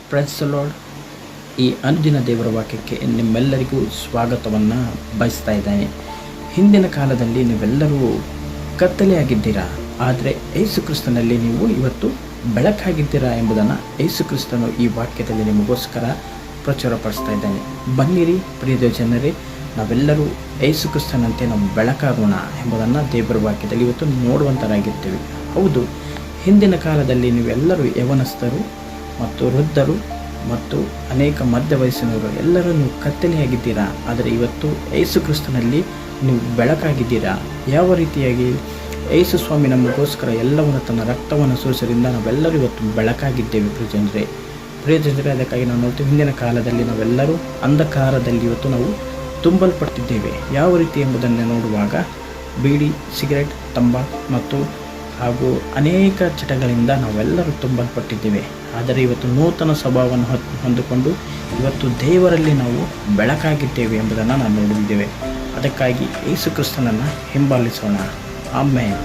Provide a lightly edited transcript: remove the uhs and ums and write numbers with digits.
Press lord. ಈ ಅನುದಿನ ದೇವರ ವಾಕ್ಯಕ್ಕೆ ನಿಮ್ಮೆಲ್ಲರಿಗೂ ಸ್ವಾಗತವನ್ನು ಬಯಸ್ತಾ ಇದ್ದೇನೆ. ಹಿಂದಿನ ಕಾಲದಲ್ಲಿ ನೀವೆಲ್ಲರೂ ಕತ್ತಲೆಯಾಗಿದ್ದೀರಾ, ಆದರೆ ಯೇಸು ಕ್ರಿಸ್ತನಲ್ಲಿ ನೀವು ಇವತ್ತು ಬೆಳಕಾಗಿದ್ದೀರಾ ಎಂಬುದನ್ನು ಯೇಸು ಕ್ರಿಸ್ತನು ಈ ವಾಕ್ಯದಲ್ಲಿ ನಿಮಗೋಸ್ಕರ ಪ್ರಚುರಪಡಿಸ್ತಾ ಇದ್ದಾನೆ. ಬನ್ನಿರಿ ಪ್ರಿಯ ಜನರೇ, ನಾವೆಲ್ಲರೂ ಯೇಸು ಕ್ರಿಸ್ತನಂತೆ ನಾವು ಬೆಳಕಾಗೋಣ ಎಂಬುದನ್ನು ದೇವರ ವಾಕ್ಯದಲ್ಲಿ ಇವತ್ತು ನೋಡುವಂತರಾಗಿರ್ತೇವೆ. ಹೌದು, ಹಿಂದಿನ ಕಾಲದಲ್ಲಿ ನೀವೆಲ್ಲರೂ ಯವನಸ್ಥರು ಮತ್ತು ವೃದ್ಧರು ಮತ್ತು ಅನೇಕ ಮಧ್ಯ ವಯಸ್ಸಿನವರು ಎಲ್ಲರೂ ನೀವು ಕತ್ತಲೆಯಾಗಿದ್ದೀರಾ, ಆದರೆ ಇವತ್ತು ಯೇಸು ಕ್ರಿಸ್ತನಲ್ಲಿ ನೀವು ಬೆಳಕಾಗಿದ್ದೀರಾ. ಯಾವ ರೀತಿಯಾಗಿ ಯೇಸು ಸ್ವಾಮಿ ನಮಗೋಸ್ಕರ ಎಲ್ಲವನ್ನು ತನ್ನ ರಕ್ತವನ್ನು ಸುರಿಸೋದ್ರಿಂದ ನಾವೆಲ್ಲರೂ ಇವತ್ತು ಬೆಳಕಾಗಿದ್ದೇವೆ ಪ್ರಿಯ ಜನರೇ. ಅದಕ್ಕಾಗಿ ನಾವು ನೋಡ್ತೀವಿ, ಹಿಂದಿನ ಕಾಲದಲ್ಲಿ ನಾವೆಲ್ಲರೂ ಅಂಧಕಾರದಲ್ಲಿ ಇವತ್ತು ನಾವು ತುಂಬಲ್ಪಟ್ಟಿದ್ದೇವೆ. ಯಾವ ರೀತಿ ಎಂಬುದನ್ನು ನೋಡುವಾಗ ಬೀಡಿ, ಸಿಗರೆಟ್, ತಂಬಾಕು ಮತ್ತು ಹಾಗೂ ಅನೇಕ ಚಟಗಳಿಂದ ನಾವೆಲ್ಲರೂ ತುಂಬಲ್ಪಟ್ಟಿದ್ದೇವೆ. ಆದರೆ ಇವತ್ತು ನೂತನ ಸ್ವಭಾವವನ್ನು ಹೊಂದಿಕೊಂಡು ಇವತ್ತು ದೇವರಲ್ಲಿ ನಾವು ಬೆಳಕಾಗಿದ್ದೇವೆ ಎಂಬುದನ್ನು ನಾವು ನೋಡಿದ್ದೇವೆ. ಅದಕ್ಕಾಗಿ ಯೇಸು ಕ್ರಿಸ್ತನನ್ನು ಹಿಂಬಾಲಿಸೋಣ. ಆಮೆನ್.